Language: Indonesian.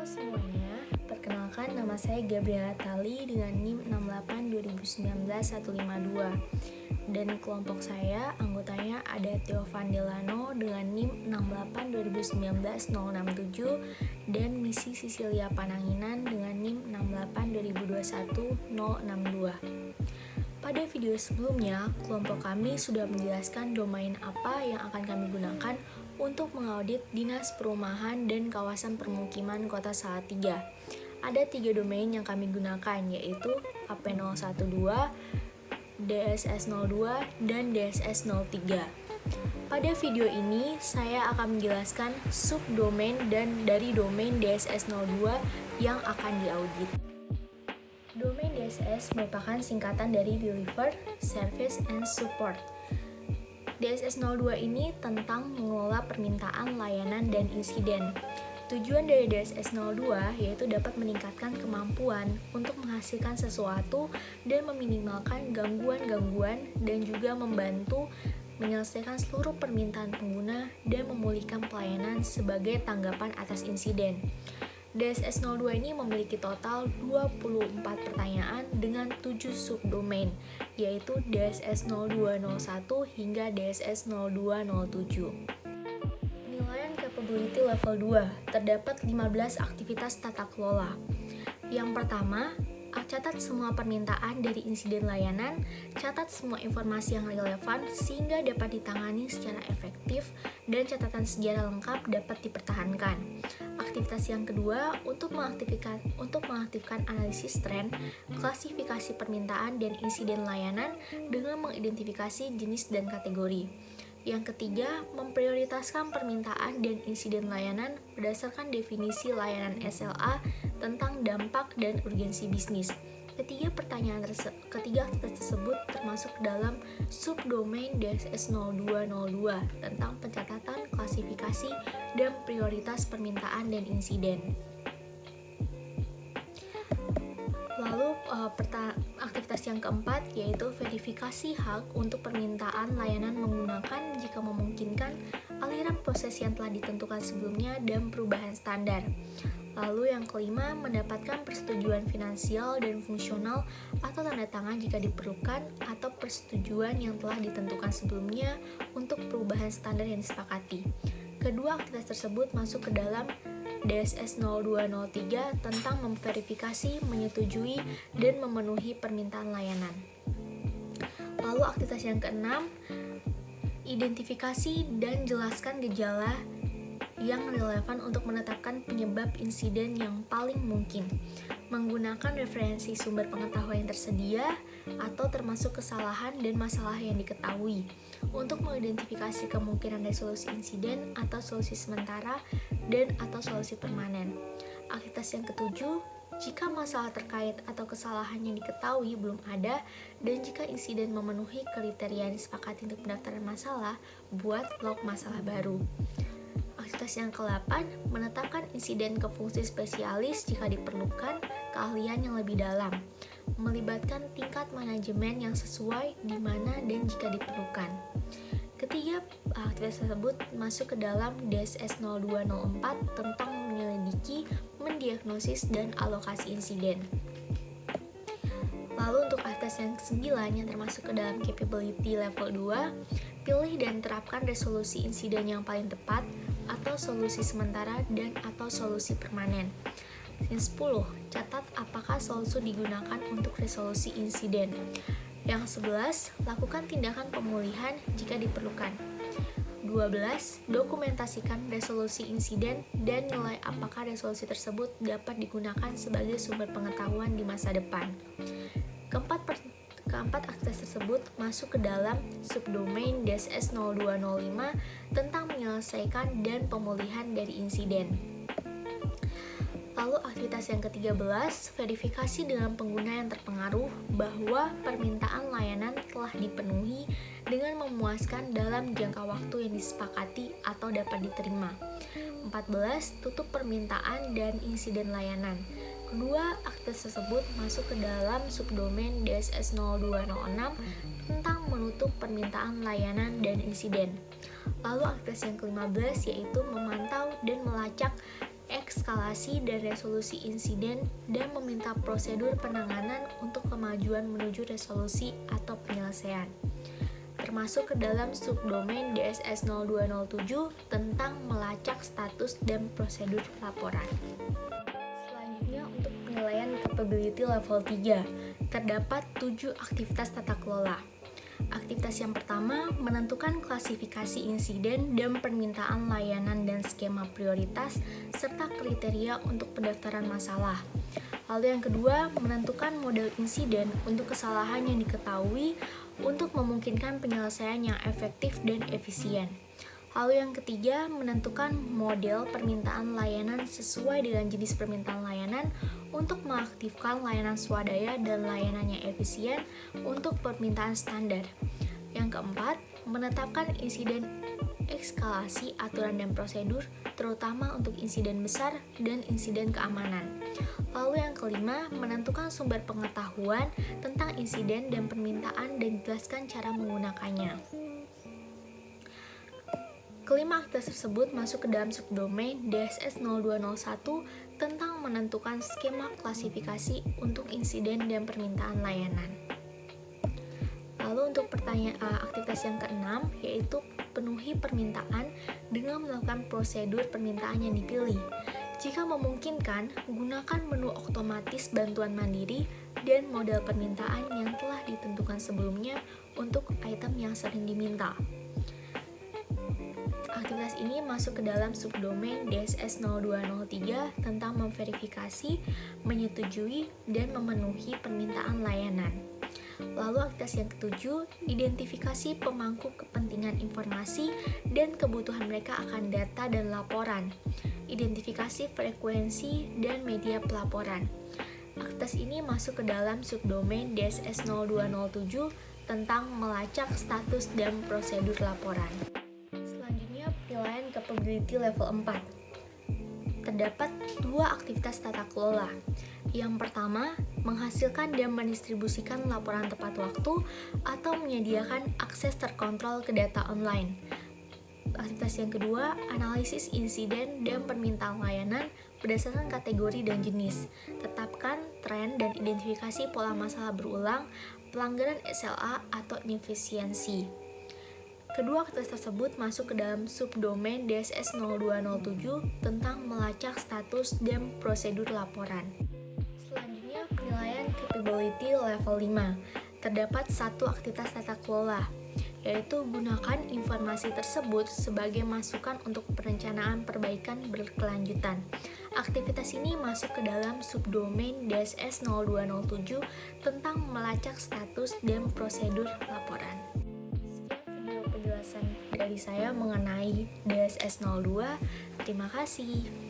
semuanya, perkenalkan nama saya Gabriela Tali dengan NIM 682019-152 dan kelompok saya anggotanya ada Theovan Delano dengan NIM 682019-067 dan Misi Sisilia Pananginan dengan NIM 682021-062. Pada video sebelumnya, kelompok kami sudah menjelaskan domain apa yang akan kami gunakan untuk mengaudit Dinas Perumahan dan Kawasan Permukiman Kota Salatiga. Ada 3 domain yang kami gunakan, yaitu AP012, DSS02, dan DSS03. Pada video ini, saya akan menjelaskan subdomain dan dari domain DSS02 yang akan diaudit. Domain DSS merupakan singkatan dari Deliver, Service, and Support. DSS02 ini tentang mengelola permintaan, layanan, dan insiden. Tujuan dari DSS02 yaitu dapat meningkatkan kemampuan untuk menghasilkan sesuatu dan meminimalkan gangguan-gangguan dan juga membantu menyelesaikan seluruh permintaan pengguna dan memulihkan pelayanan sebagai tanggapan atas insiden. DSS02 ini memiliki total 24 pertanyaan dengan 7 subdomain, yaitu DSS0201 hingga DSS0207. Penilaian capability level 2, terdapat 15 aktivitas tata kelola. Yang pertama, catat semua permintaan dari insiden layanan, catat semua informasi yang relevan sehingga dapat ditangani secara efektif, dan catatan sejarah lengkap dapat dipertahankan. Aktivitas yang kedua, untuk mengaktifkan analisis tren, klasifikasi permintaan dan insiden layanan dengan mengidentifikasi jenis dan kategori. Yang ketiga, memprioritaskan permintaan dan insiden layanan berdasarkan definisi layanan SLA tentang dampak dan urgensi bisnis. Ketiga aktivitas tersebut termasuk dalam subdomain DSS0202 tentang pencatatan, klasifikasi, dan prioritas permintaan dan insiden. Lalu aktivitas yang keempat yaitu verifikasi hak untuk permintaan layanan menggunakan jika memungkinkan aliran proses yang telah ditentukan sebelumnya dan perubahan standar. Lalu yang kelima, mendapatkan persetujuan finansial dan fungsional atau tanda tangan jika diperlukan atau persetujuan yang telah ditentukan sebelumnya untuk perubahan standar yang disepakati. Kedua aktivitas tersebut masuk ke dalam DSS0203 tentang memverifikasi, menyetujui, dan memenuhi permintaan layanan. Lalu aktivitas yang keenam, identifikasi dan jelaskan gejala yang relevan untuk menetapkan penyebab insiden yang paling mungkin, menggunakan referensi sumber pengetahuan yang tersedia atau termasuk kesalahan dan masalah yang diketahui untuk mengidentifikasi kemungkinan resolusi insiden atau solusi sementara dan atau solusi permanen. Aktivitas yang ketujuh, jika masalah terkait atau kesalahan yang diketahui belum ada dan jika insiden memenuhi kriteria yang disepakati untuk pendaftaran masalah, buat log masalah baru. Aktivitas yang ke-8, menetapkan insiden ke fungsi spesialis jika diperlukan keahlian yang lebih dalam, melibatkan tingkat manajemen yang sesuai di mana dan jika diperlukan. Ketiga, aktivitas tersebut masuk ke dalam DSS0204 tentang menyelidiki, mendiagnosis, dan alokasi insiden. Lalu untuk aktivitas yang ke-9 yang termasuk ke dalam capability level 2, pilih dan terapkan resolusi insiden yang paling tepat atau solusi sementara dan atau solusi permanen. Yang 10, catat apakah solusi digunakan untuk resolusi insiden. Yang 11, lakukan tindakan pemulihan jika diperlukan. 12, dokumentasikan resolusi insiden dan nilai apakah resolusi tersebut dapat digunakan sebagai sumber pengetahuan di masa depan. Keempat aktivitas tersebut masuk ke dalam subdomain DSS0205 tentang menyelesaikan dan pemulihan dari insiden. Lalu aktivitas yang ke-13, verifikasi dengan pengguna yang terpengaruh bahwa permintaan layanan telah dipenuhi dengan memuaskan dalam jangka waktu yang disepakati atau dapat diterima. 14, tutup permintaan dan insiden layanan. Kedua aktivitas tersebut masuk ke dalam subdomain DSS0206 tentang menutup permintaan layanan dan insiden. Lalu aktivitas yang ke-15 yaitu memantau dan melacak eskalasi dan resolusi insiden, dan meminta prosedur penanganan untuk kemajuan menuju resolusi atau penyelesaian. Termasuk ke dalam subdomain DSS 0207 tentang melacak status dan prosedur laporan. Selanjutnya untuk penilaian capability level 3, terdapat 7 aktivitas tata kelola. Aktivitas yang pertama, menentukan klasifikasi insiden dan permintaan layanan dan skema prioritas, serta kriteria untuk pendaftaran masalah. Lalu yang kedua, menentukan model insiden untuk kesalahan yang diketahui untuk memungkinkan penyelesaian yang efektif dan efisien. Lalu yang ketiga, menentukan model permintaan layanan sesuai dengan jenis permintaan layanan untuk mengaktifkan layanan swadaya dan layanan yang efisien untuk permintaan standar. Yang keempat, menetapkan insiden eskalasi aturan dan prosedur, terutama untuk insiden besar dan insiden keamanan. Lalu yang kelima, menentukan sumber pengetahuan tentang insiden dan permintaan dan jelaskan cara menggunakannya. Kelima aktivitas tersebut masuk ke dalam subdomain DSS 0201 tentang menentukan skema klasifikasi untuk insiden dan permintaan layanan. Lalu untuk aktivitas yang keenam, yaitu penuhi permintaan dengan melakukan prosedur permintaan yang dipilih. Jika memungkinkan, gunakan menu otomatis bantuan mandiri dan model permintaan yang telah ditentukan sebelumnya untuk item yang sering diminta. Aktivitas ini masuk ke dalam subdomain DSS 0203 tentang memverifikasi, menyetujui, dan memenuhi permintaan layanan. Lalu aktivitas yang ketujuh, identifikasi pemangku kepentingan informasi dan kebutuhan mereka akan data dan laporan. Identifikasi frekuensi dan media pelaporan. Aktivitas ini masuk ke dalam subdomain DSS 0207 tentang melacak status dan prosedur laporan. Selanjutnya, penilaian capability level 4. Terdapat 2 aktivitas tata kelola. Yang pertama, menghasilkan dan mendistribusikan laporan tepat waktu atau menyediakan akses terkontrol ke data online. Aktivitas yang kedua, analisis insiden dan permintaan layanan berdasarkan kategori dan jenis. Tetapkan tren dan identifikasi pola masalah berulang, pelanggaran SLA atau inefisiensi. Kedua aktivitas tersebut masuk ke dalam subdomain DSS 0207 tentang melacak status dan prosedur laporan. Selanjutnya, penilaian capability level 5. Terdapat 1 aktivitas tata kelola, yaitu gunakan informasi tersebut sebagai masukan untuk perencanaan perbaikan berkelanjutan. Aktivitas ini masuk ke dalam subdomain DSS 0207 tentang melacak status dan prosedur laporan. Sekian video penjelasan dari saya mengenai DSS 02. Terima kasih.